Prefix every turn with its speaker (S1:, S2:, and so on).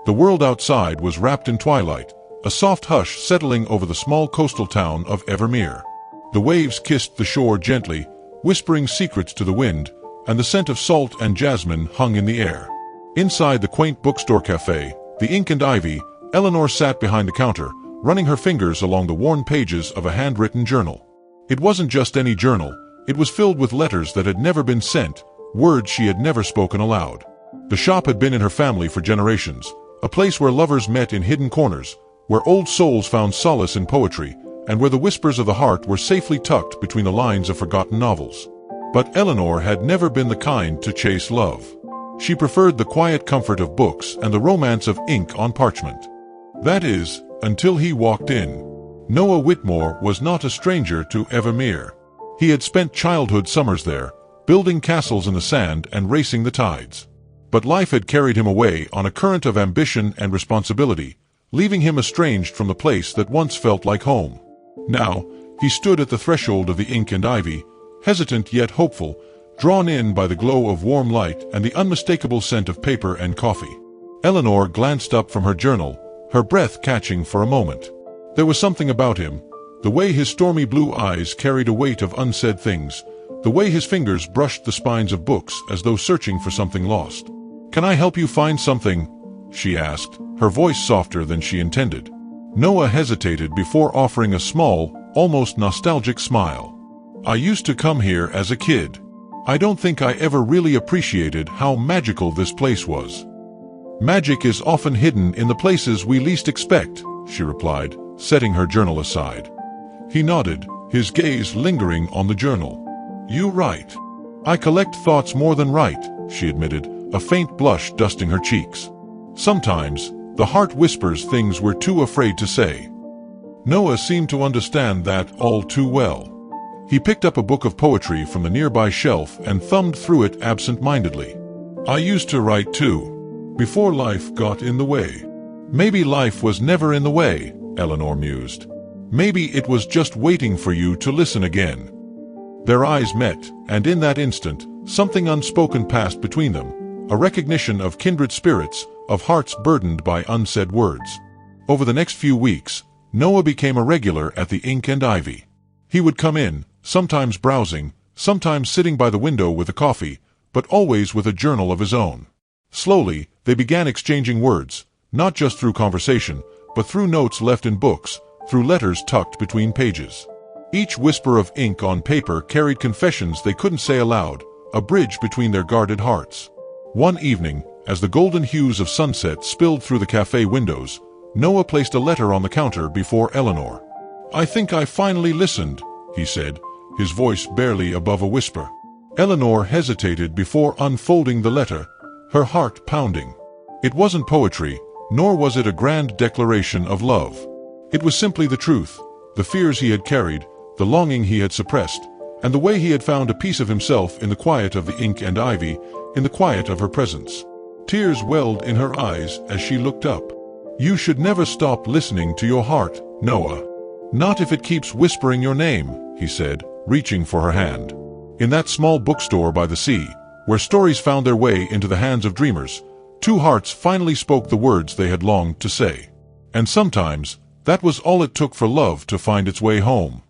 S1: The world outside was wrapped in twilight, a soft hush settling over the small coastal town of Evermere. The waves kissed the shore gently, whispering secrets to the wind, and the scent of salt and jasmine hung in the air. Inside the quaint bookstore cafe, the ink and ivy, Eleanor sat behind the counter, running her fingers along the worn pages of a handwritten journal. It wasn't just any journal, it was filled with letters that had never been sent, words she had never spoken aloud. The shop had been in her family for generations, a place where lovers met in hidden corners, where old souls found solace in poetry, and where the whispers of the heart were safely tucked between the lines of forgotten novels. But Eleanor had never been the kind to chase love. She preferred the quiet comfort of books and the romance of ink on parchment. That is, until he walked in. Noah Whitmore was not a stranger to Evermere. He had spent childhood summers there, building castles in the sand and racing the tides. But life had carried him away on a current of ambition and responsibility, leaving him estranged from the place that once felt like home. Now, he stood at the threshold of the ink and ivy, hesitant yet hopeful, drawn in by the glow of warm light and the unmistakable scent of paper and coffee. Eleanor glanced up from her journal, her breath catching for a moment. There was something about him, the way his stormy blue eyes carried a weight of unsaid things, the way his fingers brushed the spines of books as though searching for something lost. "Can I help you find something?" she asked, her voice softer than she intended. Noah hesitated before offering a small, almost nostalgic smile. "I used to come here as a kid. I don't think I ever really appreciated how magical this place was." "Magic is often hidden in the places we least expect," she replied, setting her journal aside. He nodded, his gaze lingering on the journal. "You write." "I collect thoughts more than write," she admitted, a faint blush dusting her cheeks. "Sometimes, the heart whispers things we're too afraid to say." Noah seemed to understand that all too well. He picked up a book of poetry from the nearby shelf and thumbed through it absent-mindedly. "I used to write too, before life got in the way." "Maybe life was never in the way," Eleanor mused. "Maybe it was just waiting for you to listen again." Their eyes met, and in that instant, something unspoken passed between them, a recognition of kindred spirits, of hearts burdened by unsaid words. Over the next few weeks, Noah became a regular at the ink and ivy. He would come in, sometimes browsing, sometimes sitting by the window with a coffee, but always with a journal of his own. Slowly, they began exchanging words, not just through conversation, but through notes left in books, through letters tucked between pages. Each whisper of ink on paper carried confessions they couldn't say aloud, a bridge between their guarded hearts. One evening, as the golden hues of sunset spilled through the cafe windows, Noah placed a letter on the counter before Eleanor. "I think I finally listened," he said, his voice barely above a whisper. Eleanor hesitated before unfolding the letter, her heart pounding. It wasn't poetry, nor was it a grand declaration of love. It was simply the truth, the fears he had carried, the longing he had suppressed, and the way he had found a piece of himself in the quiet of the ink and ivy, in the quiet of her presence. Tears welled in her eyes as she looked up. "You should never stop listening to your heart, Noah. Not if it keeps whispering your name," he said, reaching for her hand. In that small bookstore by the sea, where stories found their way into the hands of dreamers, two hearts finally spoke the words they had longed to say. And sometimes, that was all it took for love to find its way home.